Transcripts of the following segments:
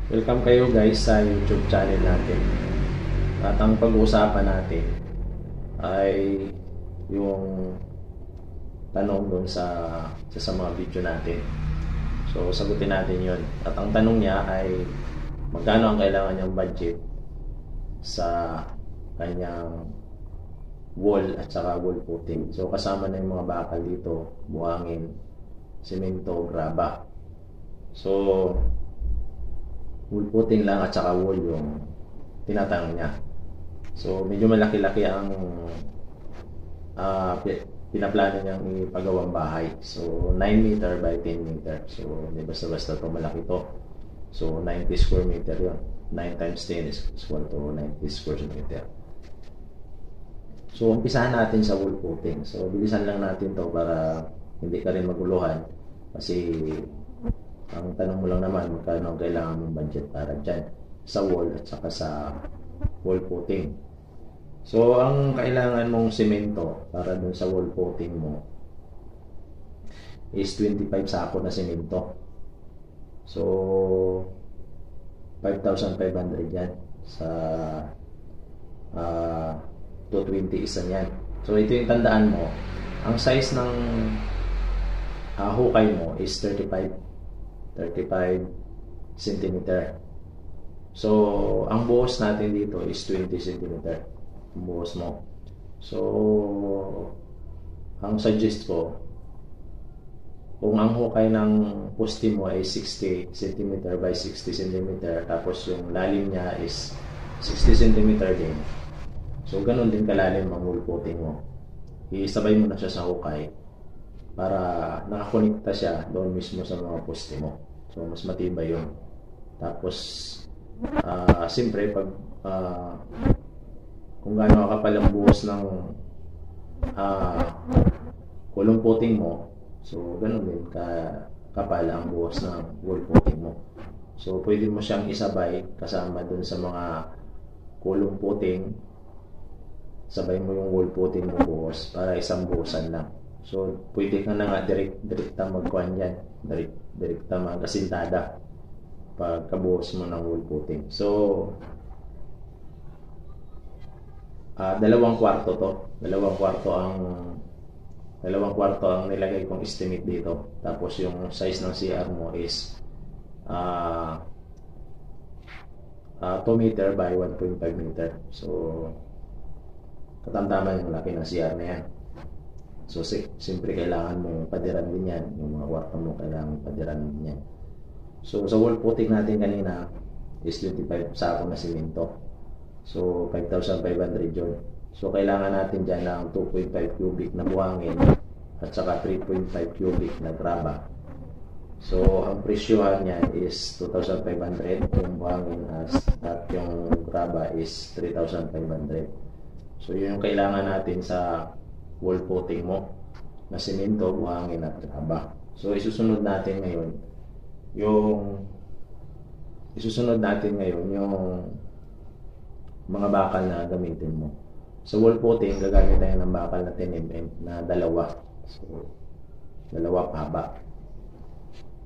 Welcome kayo guys sa YouTube channel natin. At ang pag-uusapan natin ay yung tanong doon sa mga video natin. So sagutin natin yon. At ang tanong niya ay magkano ang kailangan niyang budget sa kanyang wall at saka wall footing. So kasama na yung mga bakal dito, buhangin, semento, graba. So wall footing lang at saka wall yung tinatanong niya. So medyo malaki-laki ang pinaplano niyang ipagawang bahay. So 9 meter by 10 meter. So hindi basta-basta to, malaki to. So 90 square meter yun. 9 times 10 is equal to 90 square meter. So umpisahan natin sa wall footing. So bilisan lang natin to para hindi ka rin maguluhan. Kasi ang tanong mo lang naman magkano ang kailangan mong budget para dyan sa wall at saka sa wall footing. So ang kailangan mong semento para dun sa wall footing mo is 25 sako na semento. So 5,500 yan sa 220 isa yan. So ito yung tandaan mo, ang size ng hukay mo is 35 cm. So ang buhos natin dito is 20 cm ang buhos mo. So ang suggest ko, kung ang hukay ng poste mo ay 60 cm by 60 cm, tapos yung lalim niya is 60 cm din, so ganun din kalalim ang wall footing mo. Isabay mo na siya sa hukay para nakakonekta siya doon mismo sa mga poste mo. So mas matibay yun. Tapos siyempre pag kung gaano kapal ang buhos ng kulong footing mo, so ganun din kapal ang buhos ng wall footing mo. So pwede mo siyang isabay kasama dun sa mga kulong footing, sabay mo yung wall footing mo buhos para isang buhusan lang. So pwede ka na nga direkta magkuhan yan, direkta magkasintada pagkabuhos mo ng wall footing. So dalawang kwarto ang nilagay kong estimate dito. Tapos yung size ng CR mo is 2 meter by 1.5 meter. So katamtaman yung laki ng CR na yan. So siyempre kailangan mong padiran din yan. Yung mga kwarto mo kailangan padiran din yan. So sa wall footing natin kanina is 25 sako na simento. So 5,500 yun. So kailangan natin dyan ng 2.5 cubic na buhangin at saka 3.5 cubic na graba. So ang presyohan niya is 2,500 yung buhangin at yung graba is 3,500. So yun yung kailangan natin sa wall footing mo na simento, buhangin at graba. So isusunod natin ngayon yung mga bakal na gamitin mo. Sa wall footing, gagamit tayo ng bakal na 10mm na dalawa. So, dalawa haba.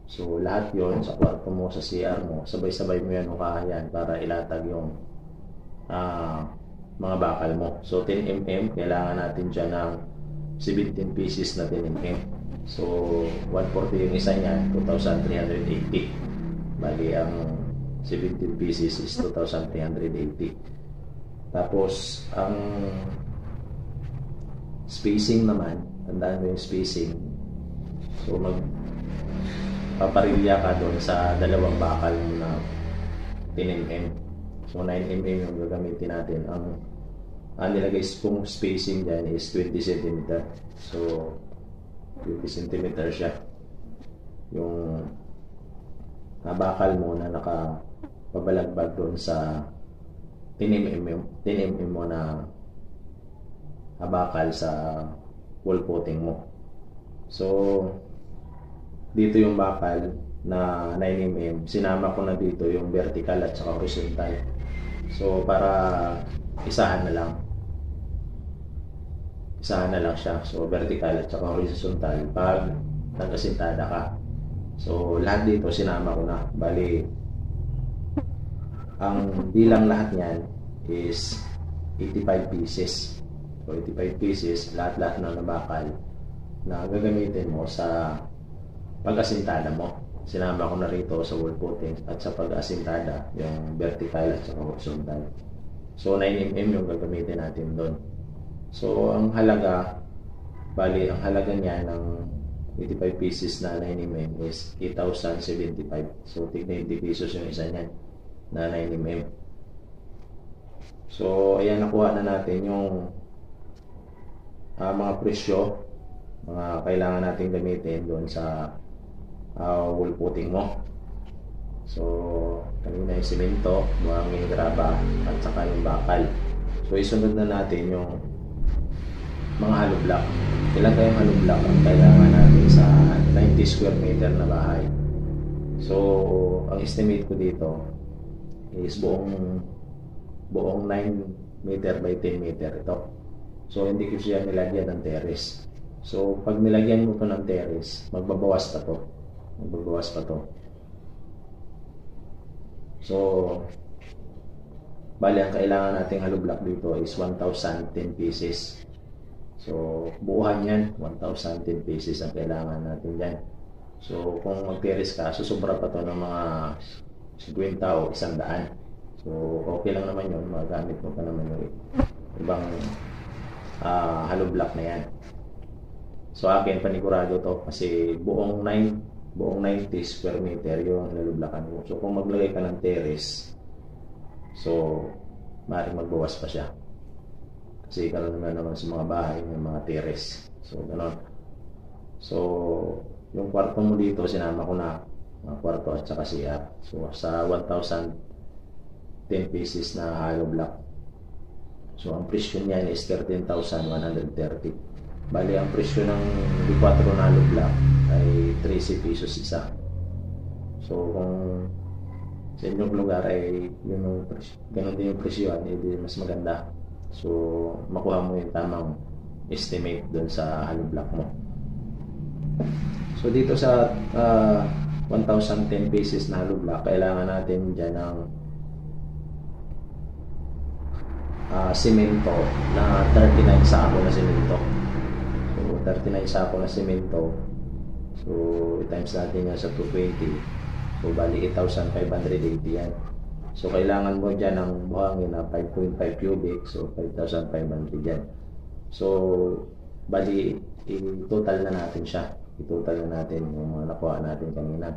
So, lahat yon sa kwarto mo, sa CR mo, sabay-sabay mo yan ukahan para ilatag yung mga bakal mo. So, 10mm, kailangan natin dyan ng 17 pieces na 10mm. So, 140 yung isa niya, 2,380. Bali, ang 17 pieces is 2,380. Tapos, ang spacing naman, tandaan mo yung spacing. So, magpaparilya ka doon sa dalawang bakal na 10mm. So, 9mm yung gagamitin natin. Ang nilagay kong spacing dyan is 20 cm. So, 20 cm siya. Yung bakal mo na nakapabalagbag doon sa 10mm mo na bakal sa wall footing mo. So dito yung bakal na 9mm, sinama ko na dito yung vertical at saka horizontal. So para isahan na lang siya. So vertical at saka horizontal pag nagkasintada ka. So lahat dito sinama ko na. Bali ang bilang lahat niyan is 85 pieces. So 85 pieces, lahat-lahat na bakal na gagamitin mo sa pag-asintada mo. Sinama ko na rito sa wall putting at sa pag-asintada, yung vertical at sa horizontal. So 9mm yung gagamitin natin doon. So ang halaga, ang halaga niya ng 85 pieces na 9mm is 8,075. So tigna 80 pesos yung isa niyan na 9mm. So ayan, nakuha na natin yung mga presyo, mga kailangan natin gamitin doon sa wall putting mo. So kanina yung simento, buhangin, graba at saka yung bakal. So isunod na natin yung mga hollow block. Ilan kayong hollow block ang kailangan natin sa 90 square meter na bahay? So ang estimate ko dito is buong 9 meter by 10 meter ito. So hindi ko siya nilagyan ng terrace. So pag nilagyan mo ito ng terrace, magbabawas pa to. So bali ang kailangan nating hollow block dito is 1,010 pieces. So buuhan yan, 1,010 pieces ang kailangan natin dyan. So kung mag-terrace ka, susubra pa to ng mga 50 o 100. So okay lang naman yun, magamit mo pa naman yung ibang hollow block na yan. So akin panigurado to kasi buong 90 square meter yung nalublakan mo. So kung maglagay ka ng terrace, so maaaring magbawas pa siya. Kasi karamihan naman sa mga bahay ng mga terrace. So gano'n. So yung kwarto mo dito, sinama ko na mga kwarto at saka CR. So sa 1,010 pieces na hollow block. So ang presyo niyan is 13,130. Bali ang presyo ng D4 na hollow block ay 13 pesos isa. So kung sa inyong lugar ay yung ganun din yung presyo, hindi mas maganda. So makuha mo yung tamang estimate doon sa hollow block mo. So dito sa 1,010 pieces na hollow block, kailangan natin dyan ng simento na 39 sako na simento. So 39 sako na simento. So i-times natin yan sa 220. So bali 8,580 yan. So kailangan mo dyan ng buhangin na 5.5 cubic. So 5,500 yan. So bali i-total na natin siya. I-total na natin yung mga nakuha natin kanina.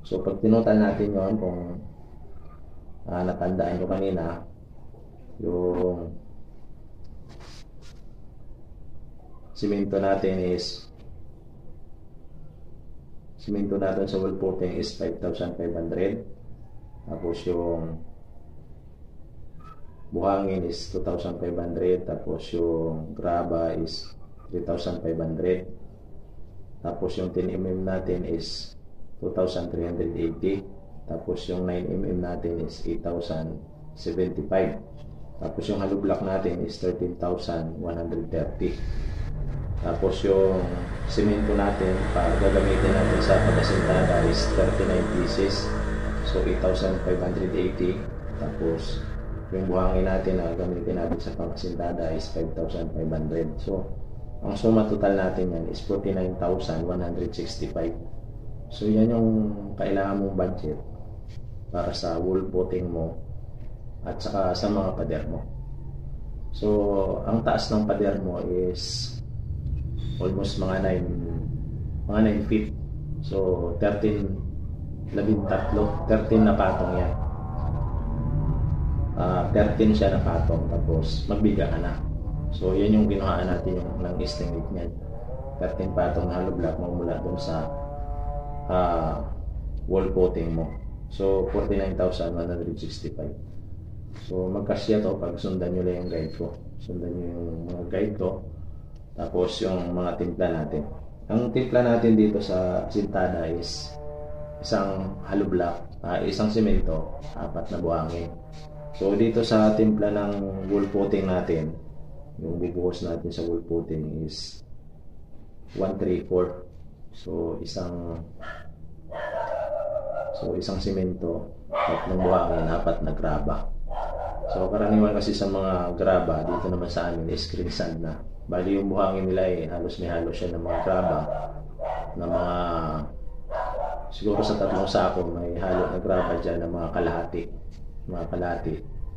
So pag tinotal natin yon, kung natandaan nyo kanina, yung simento natin sa wall putting is 5,500. Tapos yung buhangin is 2,500. Tapos yung graba is 3,500. Tapos yung 10mm natin is 2,380. Tapos yung 9mm natin is 8,075. Tapos yung hollow block natin is 13,130. Tapos yung simento natin para gagamitin natin sa pag-asintada is 39 pieces. So 8,580. Tapos yung buhangin natin na gagamitin natin sa pag-asintada is 5,500. So ang suma total natin yan is 49,165. So yan yung kailangan mong budget para sa wall putting mo at saka sa mga pader mo. So ang taas ng pader mo is almost mga 9 feet. So 13 na patong yan. 13 siya na patong, tapos magbiga ka na. So yan yung ginawa natin yung ng estimate niyan. 13 patong na hollow block mula dun sa wall putting mo. So 49,165. So magkasya to pag sundan nyo lang yung guide ko. Sundan nyo yung mga guide ko. Tapos yung mga timpla natin. Ang timpla natin dito sa sintada is isang hollow block, isang simento, 4 na buhangin. So dito sa timpla ng wall putting natin, yung bubuhos natin sa wall putting is 134. So So, isang simento, 3 buhangin, 4 na graba. So, karaniwan kasi sa mga graba, dito naman sa amin, is green sand na. Bali yung buhangin nila halos may halos siya ng mga graba, na mga, siguro sa 3 sako, may halo na graba dyan ng mga kalahati.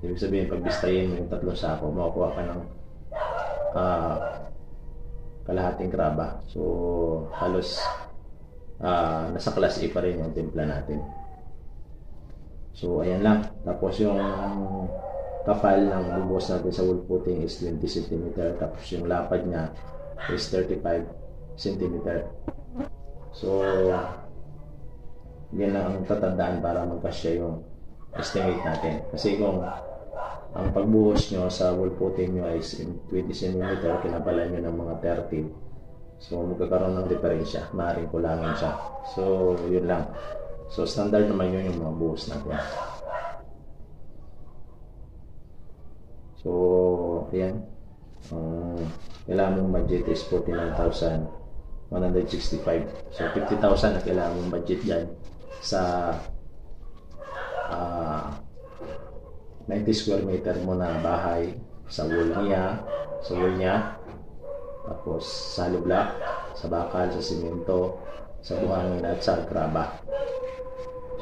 Ibig sabihin, pag bistayin mo yung 3 sako, makukuha ka ng kalahating graba. So, halos nasa class A pa rin yung timpla natin. So, ayan lang. Tapos yung kapal ng bubuhos natin sa wool footing is 20 cm. Tapos yung lapad niya is 35 cm. So, yan lang ang tatandaan para magkasya yung estimate natin. Kasi kung ang pagbuhos nyo sa wool footing nyo is 20 cm, kinapalan nyo ng mga 30. So, magkakaroon ng diferensya. Maaaring kulangin siya. So, yun lang. So, standard naman yun yung mga buhos natin. So, ayan. Kailangan mong budget is 49,165. So, 50,000 na kailangan mong budget dyan sa 90 square meter mo na bahay, sa wool niya, tapos sa hollow block, sa bakal, sa simento, sa buhangin at sa graba.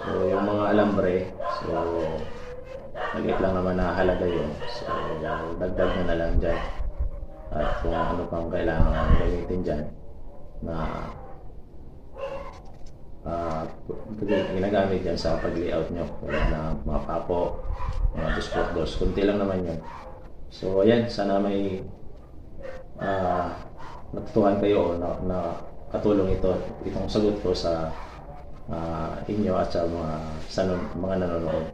So, yung mga alambre, so, maliit lang naman na halaga yun. So, dagdag na lang dyan. At kung ano pang kailangan gamitin dyan na ginagamit dyan sa pag-layout nyo. Kaya na mga papo, mga dos, kunti lang naman yun. So, ayan, sana may natutuhan kayo na katulong itong sagot ko sa inyo at sa mga nanonood.